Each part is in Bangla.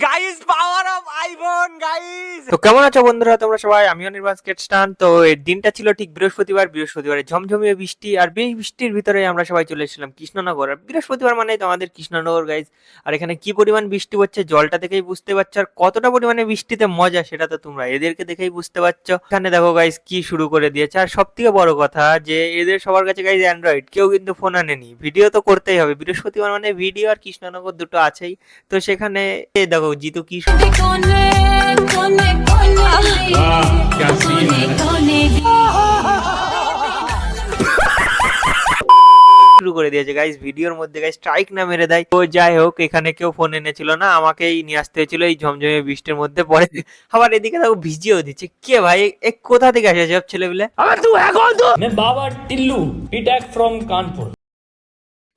Guys, power of iPhone guys. তো কেমন আছো বন্ধুরা তোমরা সবাই? আমিও নির্বাণ স্কেটস্টান। তো এই দিনটা ছিল ঠিক বৃহস্পতিবারে ঝমঝমিয়ে বৃষ্টি, আর এই বৃষ্টির ভিতরে আমরা সবাই চলে এসেছিলাম কৃষ্ণনগর। আর বৃহস্পতিবার মানে তো আমাদের কৃষ্ণনগর গাইস। আর এখানে কি পরিমাণ বৃষ্টি হচ্ছে জলটা দেখেই বুঝতে পারছো, আর কতটা পরিমাণে বৃষ্টিতে মজা সেটা তো তোমরা এদেরকে দেখেই বুঝতে পারছো। এখানে দেখো গাইস কি শুরু করে দিয়েছে, আর সব থেকে বড় কথা যে এদের সবার কাছে গাইস অ্যান্ড্রয়েড, কেউ কিন্তু ফোন আনেনি। ভিডিও তো করতেই হবে, বৃহস্পতিবার মানে ভিডিও আর কৃষ্ণনগর দুটো আছেই। তো সেখানে দেখো জিতু কি শুরু করে দিয়েছে গাইস। ভিডিওর মধ্যে গাইস স্ট্রাইক না মেরে দেয়। তো যাই হোক, এখানে কেউ ফোন এনেছিল না, আমাকেই নিয়ে আসতে হয়েছিল এই ঝমঝমে বৃষ্টির মধ্যে। পরে আবার এদিকে দেখো ভিজিয়েও দিচ্ছে। কে ভাই, এ কোথা থেকে আসে সব ছেলেগুলো? বাবা টিল্লু পিট্যাক ফ্রম কানপুর।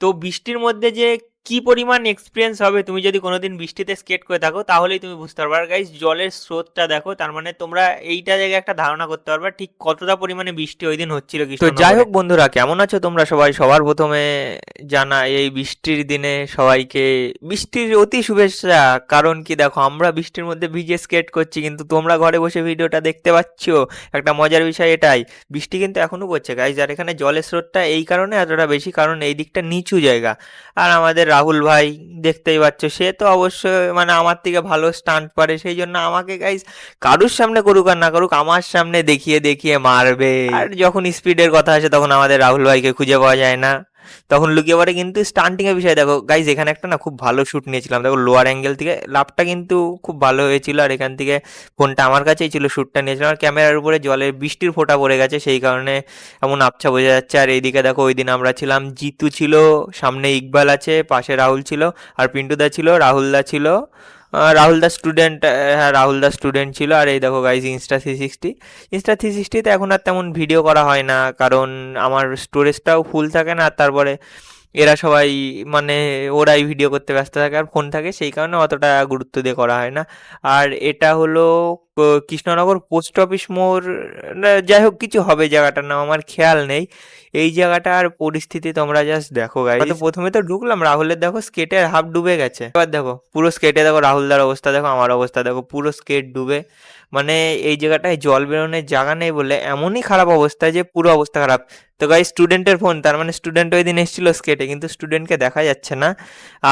তো বৃষ্টির মধ্যে যে কি পরিমাণ এক্সপিরিয়েন্স হবে, তুমি যদি কোনোদিন বৃষ্টিতে স্কেট করে থাকো তাহলেই তুমি বুঝতে পারবে। আর গাইস জলের স্রোতটা দেখো, তার মানে তোমরা এইটা জায়গায় একটা ধারণা করতে পারবে ঠিক কতটা পরিমাণে বৃষ্টি ওই দিন হচ্ছিল। তো যাই হোক বন্ধুরা, কেমন আছো তোমরা সবাই? সবার প্রথমে জানা এই বৃষ্টির দিনে সবাইকে বৃষ্টির অতি শুভেচ্ছা। কারণ কি দেখো, আমরা বৃষ্টির মধ্যে ভিজে স্কেট করছি, কিন্তু তোমরা ঘরে বসে ভিডিওটা দেখতে পাচ্ছ। একটা মজার বিষয় এটাই, বৃষ্টি কিন্তু এখনো পড়ছে গাইস। আর এখানে জলের স্রোতটা এই কারণে এতটা বেশি, কারণ এই দিকটা নিচু জায়গা। আর আমাদের রাহুল ভাই দেখতেই পাচ্ছ, সে তো অবশ্যই মানে আমার থেকে ভালো স্টান্ট পারে, সেই জন্য আমাকে গাইস কারুর সামনে করুক আর না করুক আমার সামনে দেখিয়ে দেখিয়ে মারবে। আর যখন স্পিডের কথা আসে তখন আমাদের রাহুল ভাইকে খুঁজে পাওয়া যায় না, তখন লুকিয়ে পড়ে। কিন্তু স্টান্টিং এর বিষয় দেখো গাইজ, এখানে একটা না খুব ভালো শুট নিয়েছিলাম। দেখো লোয়ার অ্যাঙ্গেল থেকে লাভটা কিন্তু খুব ভালো হয়েছিল। আর এখান থেকে ফোনটা আমার কাছেই ছিল, শুটটা নিয়েছিলাম। আর ক্যামেরার উপরে জলের বৃষ্টির ফোঁটা পড়ে গেছে, সেই কারণে এমন আবছা বোঝা যাচ্ছে। আর এইদিকে দেখো, ওই দিন আমরা ছিলাম, জিতু ছিল, সামনে ইকবাল আছে, পাশে রাহুল ছিল, আর পিন্টুদা ছিল, রাহুলদা ছিল, রাহুল দা স্টুডেন্ট, হ্যাঁ রাহুল দা স্টুডেন্ট ছিল। আর এই দেখো গাইজ ইনস্টা 360 এখন আর তেমন ভিডিও করা হয় না, কারণ আমার স্টোরেজটাও ফুল থাকে না। আর তারপরে এরা সবাই মানে ওরাই ভিডিও করতে ব্যস্ত থাকে আর ফোন থাকে, সেই কারণে অতটা গুরুত্ব দিয়ে করা হয় না। আর এটা হলো কৃষ্ণনগর পোস্ট অফিস মোড়, যাই হোক কিছু হবে জায়গাটার নাম, আমার খেয়াল নেই। এই জায়গাটার পরিস্থিতি তোমরা জাস্ট দেখো গাইস। তো প্রথমে তো ঢুকলাম, রাহুলের দেখো স্কেটের হাফ ডুবে গেছে। এবার দেখো পুরো স্কেটে দেখো, রাহুলদার অবস্থা দেখো, আমার অবস্থা দেখো, পুরো স্কেট ডুবে। মানে এই জায়গাটায় জল বেরোনোর জায়গা নেই বলে এমনই খারাপ অবস্থা যে পুরো অবস্থা খারাপ। তো গাইস স্টুডেন্টের ফোন, তার মানে স্টুডেন্ট ওই দিন এসেছিল স্কেটে, কিন্তু স্টুডেন্টকে দেখা যাচ্ছে না।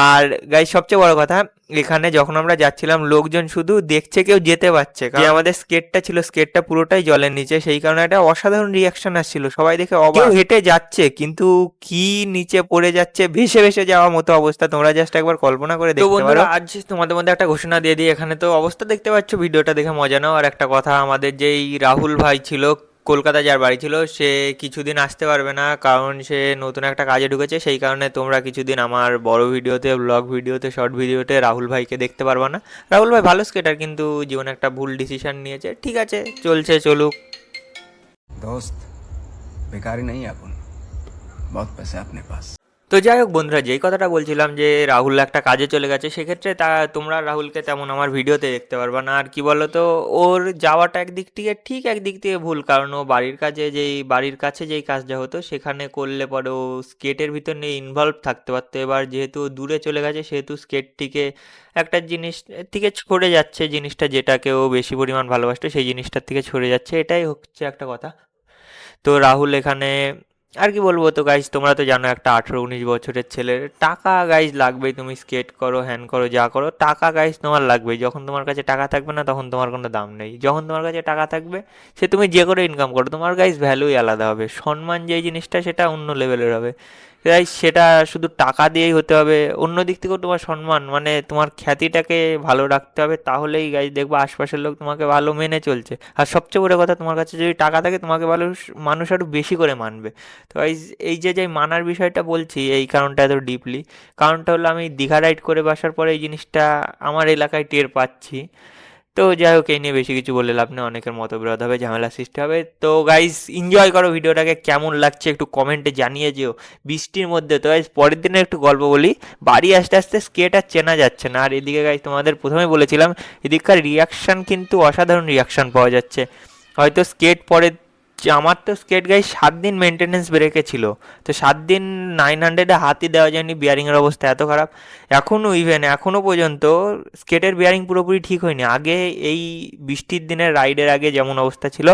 আর গাইস সবচেয়ে বড় কথা, এখানে যখন আমরা যাচ্ছিলাম লোকজন শুধু দেখছে, কেউ যেতে পারছে। কারণ আমাদের স্কেটটা ছিল, স্কেটটা পুরোটাই জলের নিচে, সেই কারণে একটা অসাধারণ রিয়াকশন আসছিল, সবাই দেখে অবাক। হেঁটে যাচ্ছে কিন্তু কি নিচে পড়ে যাচ্ছে, ভেসে ভেসে যাওয়ার মতো অবস্থা, তোমরা জাস্ট একবার কল্পনা করে দেখতে পারো। আজ তোমাদের মধ্যে একটা ঘোষণা দিয়ে দিই, এখানে তো অবস্থা দেখতে পাচ্ছ, ভিডিওটা দেখে মজা নাও। আর একটা কথা, আমাদের যেই রাহুল ভাই ছিল কলকাতা, যার বাড়ি ছিল, সে কিছুদিন আসতে পারবে না, কারণ সে নতুন একটা কাজে ঢুকেছে। সেই কারণে তোমরা কিছুদিন আমার বড় ভিডিওতে, ব্লগ ভিডিওতে, শর্ট ভিডিওতে রাহুল ভাইকে দেখতে পারবে না। রাহুল ভাই ভালো স্কেটার, কিন্তু জীবনে একটা ভুল ডিসিশন নিয়েছে। ঠিক আছে, চলছে, চলুক। दोस्त बेकारी नहीं है अपन, बहुत पैसे अपने पास। তো যাই হোক বন্ধুরা, যেই কথাটা বলছিলাম যে রাহুল একটা কাজে চলে গেছে, সেক্ষেত্রে তোমরা রাহুলকে তেমন আমার ভিডিওতে দেখতে পারবে না। আর কি বলতো, ওর যাওয়াটা একদিক থেকে ঠিক, একদিক থেকে ভুল, কারণ ও বাড়ির কাছে যেই কাজটা হতো সেখানে করলে পরে ও স্কেটের ভিতর নিয়ে ইনভলভ থাকতে পারতো। এবার যেহেতু দূরে চলে গেছে, সেহেতু স্কেটটিকে একটা জিনিস থেকে সরে যাচ্ছে, জিনিসটা যেটাকে ও বেশি পরিমাণ ভালোবাসতো সেই জিনিসটার থেকে সরে যাচ্ছে, এটাই হচ্ছে একটা কথা। তো রাহুল এখানে আর কি বলবো। তো গাইজ তোমরা তো জানো, একটা 18-19 বছরের ছেলের টাকা গাইজ লাগবেই। তুমি স্কেট করো, হ্যান করো, যা করো, টাকা গাইজ তোমার লাগবেই। যখন তোমার কাছে টাকা থাকবে না, তখন তোমার কোনো দাম নেই। যখন তোমার কাছে টাকা থাকবে, সে তুমি যে করে ইনকাম করো, তোমার গাইজ ভ্যালুই আলাদা হবে। সম্মান যেই জিনিসটা, সেটা অন্য লেভেলের হবে গাইজ। সেটা শুধু টাকা দিয়েই হতে হবে, অন্য দিক থেকেও তোমার সম্মান, মানে তোমার খ্যাতিটাকে ভালো রাখতে হবে, তাহলেই গাইজ দেখবো আশপাশের লোক তোমাকে ভালো মেনে চলছে। আর সবচেয়ে বড় কথা, তোমার কাছে যদি টাকা থাকে, তোমাকে ভালো মানুষ আরও বেশি করে মানবে। তো এই যে মানার বিষয়টা বলছি, এই কারণটা এত ডিপলি, কারণটা হলো আমি দীঘা রাইড করে বাসার পরে এই জিনিসটা আমার এলাকায় টের পাচ্ছি। তো যাই হোক, এই নিয়ে বেশি কিছু বলে লাভ নেই, অনেকের মতবিরোধ হবে, ঝামেলা সৃষ্টি হবে। তো গাইস এনজয় করো ভিডিওটাকে, কেমন লাগছে একটু কমেন্টে জানিয়ে যেও বৃষ্টির মধ্যে। তো গাইস পরের দিনের একটু গল্প বলি, বাড়ি আসতে আসতে স্কেট আর চেনা যাচ্ছে না। আর এদিকে গাইস তোমাদের প্রথমে বলেছিলাম, এদিককার রিয়াকশান কিন্তু অসাধারণ রিয়াকশান পাওয়া যাচ্ছে। হয়তো স্কেট পরে যে আমার তো স্কেট গাইজ 7 দিন মেনটেনেন্স ব্রেকে ছিল, তো 7 দিন 900-এ হাতই দেওয়া যায়নি, বিয়ারিংয়ের অবস্থা এত খারাপ। এখনও পর্যন্ত স্কেটের বিয়ারিং পুরোপুরি ঠিক হয়নি। আগে এই বৃষ্টির দিনের রাইডের আগে যেমন অবস্থা ছিল,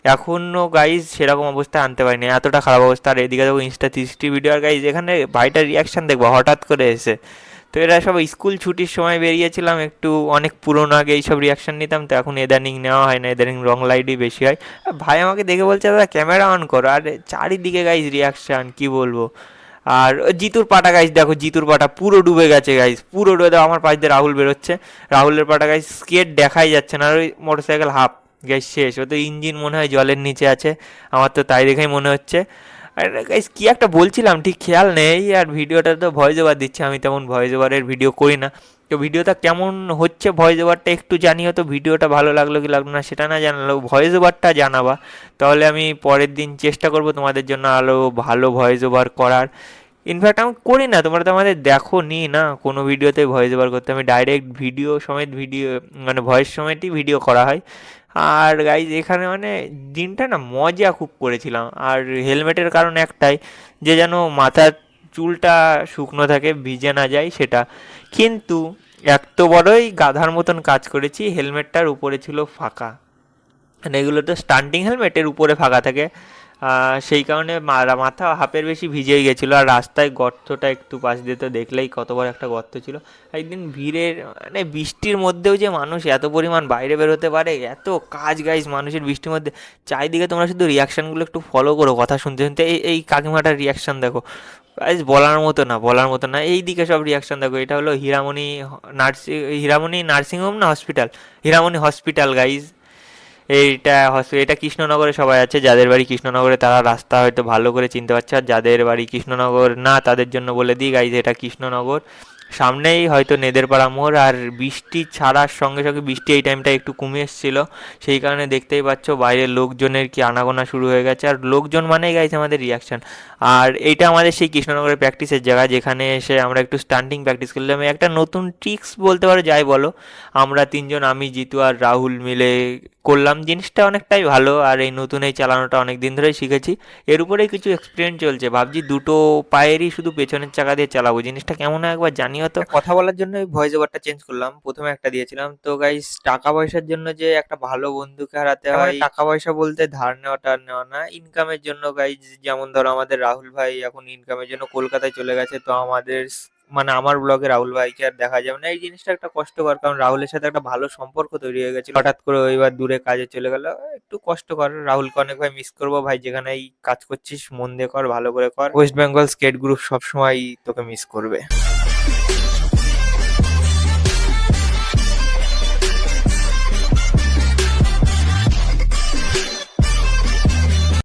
এখনও গাইজ সেরকম অবস্থায় আনতে পারিনি, এতটা খারাপ অবস্থা। আর এদিকে দেখো ইনস্টা 360 ভিডিও, আর গাইজ এখানে ভাইটার রিয়াকশান দেখবো হঠাৎ করে এসে। তো এরা সব স্কুল ছুটির সময় বেরিয়েছিলাম, একটু অনেক পুরোনো আগে এইসব রিয়াকশান নিতাম, তো এখন ইদানিং নেওয়া হয় না, ইদানিং রং লাইটই বেশি হয়। আর ভাই আমাকে দেখে বলছে দাদা ক্যামেরা অন করো, আর চারিদিকে গাইজ রিয়াকশান কি বলবো। আর জিতুর পাটা গাইজ দেখো, জিতুর পাটা পুরো ডুবে গেছে গাইজ, পুরো ডুবে দাও। আমার পাশ দিয়ে রাহুল বেরোচ্ছে, রাহুলের পাটা গাইজ স্কেট দেখাই যাচ্ছে না, আর ওই মোটরসাইকেল হাফ গাইজ শেষ। ও তো ইঞ্জিন মনে হয় জলের নিচে আছে, আমার তো তাই দেখেই মনে হচ্ছে। আর গাইস কি একটা বলছিলাম ঠিক খেয়াল নেই। আর ভিডিওটা তো ভয়েস ওভার দিচ্ছে, আমি তেমন ভয়েস ওভারের ভিডিও করি না। তো ভিডিওটা কেমন হচ্ছে ভয়েস ওভারটা একটু জানিও তো, ভিডিওটা ভালো লাগলো কি লাগলো না সেটা না জানালেও ভয়েস ওভারটা জানাবা, তাহলে আমি পরের দিন চেষ্টা করব তোমাদের জন্য আরও ভালো ভয়েস ওভার করার। ইনফ্যাক্ট আমি করি না, তোমরা তো আমাদের দেখো নি না কোনো ভিডিওতে ভয়েস ওভার করতে, আমি ডাইরেক্ট ভিডিও সমেত ভিডিও মানে ভয়েস সমেতই ভিডিও করা হয়। আর গাইজ এখানে মানে দিনটা না মজা খুব করেছিলাম। আর হেলমেটের কারণ একটাই, যে যেন মাথার চুলটা শুকনো থাকে, ভিজে না যায় সেটা। কিন্তু এত বড়ই গাধার মতন কাজ করেছি, হেলমেটটার উপরে ছিল ফাঁকা, মানে এগুলো তো স্টান্টিং হেলমেটের উপরে ফাঁকা থাকে, সেই কারণে মাথা হাফের বেশি ভিজেই গেছিলো। আর রাস্তায় গর্তটা একটু পাশ দিয়ে তো দেখলেই কত বড় একটা গর্ত ছিল। একদিন ভিড়ের মানে বৃষ্টির মধ্যেও যে মানুষ এত পরিমাণ বাইরে বেরোতে পারে, এত কাজ গাইজ মানুষের বৃষ্টির মধ্যে। চারিদিকে তোমরা শুধু রিয়াকশানগুলো একটু ফলো করো, কথা শুনতে শুনতে। এই কাকিমাটার রিয়াকশান দেখো গাইজ, বলার মতো না, বলার মতো না। এই দিকে সব রিয়াকশান দেখো, এটা হলো হীরামণি নার্সিংহোম না হসপিটাল, হীরামণি হসপিটাল গাইজ। এটা কৃষ্ণনগরে সবাই আছে, যাদের বাড়ি কৃষ্ণনগরে তারা রাস্তা হয়তো ভালো করে চিনতে পারছে, আর যাদের বাড়ি কৃষ্ণনগর না তাদের জন্য বলে দিই গাইজ, এটা কৃষ্ণনগর, সামনেই হয়তো নেদেরপাড়া মোড়। আর বৃষ্টি ছাড়ার সঙ্গে সঙ্গে, বৃষ্টি এই টাইমটা একটু কমে এসেছিলো, সেই কারণে দেখতেই পাচ্ছ বাইরের লোকজনের কি আনাগোনা শুরু হয়ে গেছে। আর লোকজন মানেই গাইজ আমাদের রিয়াকশান। আর এইটা আমাদের সেই কৃষ্ণনগরের প্র্যাকটিসের জায়গা, যেখানে এসে আমরা একটু স্টান্টিং প্র্যাকটিস করলাম। একটা নতুন ট্রিক্স বলতে পারো, যাই বলো, আমরা তিনজন, আমি, জিতু আর রাহুল মিলে করলাম। জিনিসটা অনেকটাই ভালো, আর এই নতুন এই চালানোটা অনেক দিন ধরেই শিখেছি, এর উপরেই কিছু এক্সপিরিয়েন্স চলছে। ভাবছি দুটো পায়েরই শুধু পেছনের চাকা দিয়ে চালাবো, জিনিসটা কেমন হয় একবার জানিও তো। কথা বলার জন্য ভয়েস ওভারটা চেঞ্জ করলাম, প্রথমে একটা দিয়েছিলাম। তো গাইস টাকা পয়সার জন্য যে একটা ভালো বন্ধুকে হারাতে হয়, টাকা পয়সা বলতে ধার নেওয়া টার নেওয়া না, ইনকামের জন্য গাইস। যেমন ধরো আমাদের রাহুল ভাই এখন ইনকামের জন্য কলকাতায় চলে গেছে, তো আমাদের মানে আমার ব্লগে রাহুল ভাইকে আর দেখা যাবে না, এই জিনিসটা একটা কষ্টকর। কারণ রাহুলের সাথে একটা ভালো সম্পর্ক তৈরি হয়ে গেছিল, হঠাৎ করে এবার দূরে কাজে চলে গেল, একটু কষ্টকর। রাহুলকে অনেক ভাই মিস করবো। ভাই যেখানেই কাজ করছিস মন দিয়ে কর, ভালো করে কর। ওয়েস্ট বেঙ্গল স্কেট গ্রুপ সবসময় তোকে মিস করবে।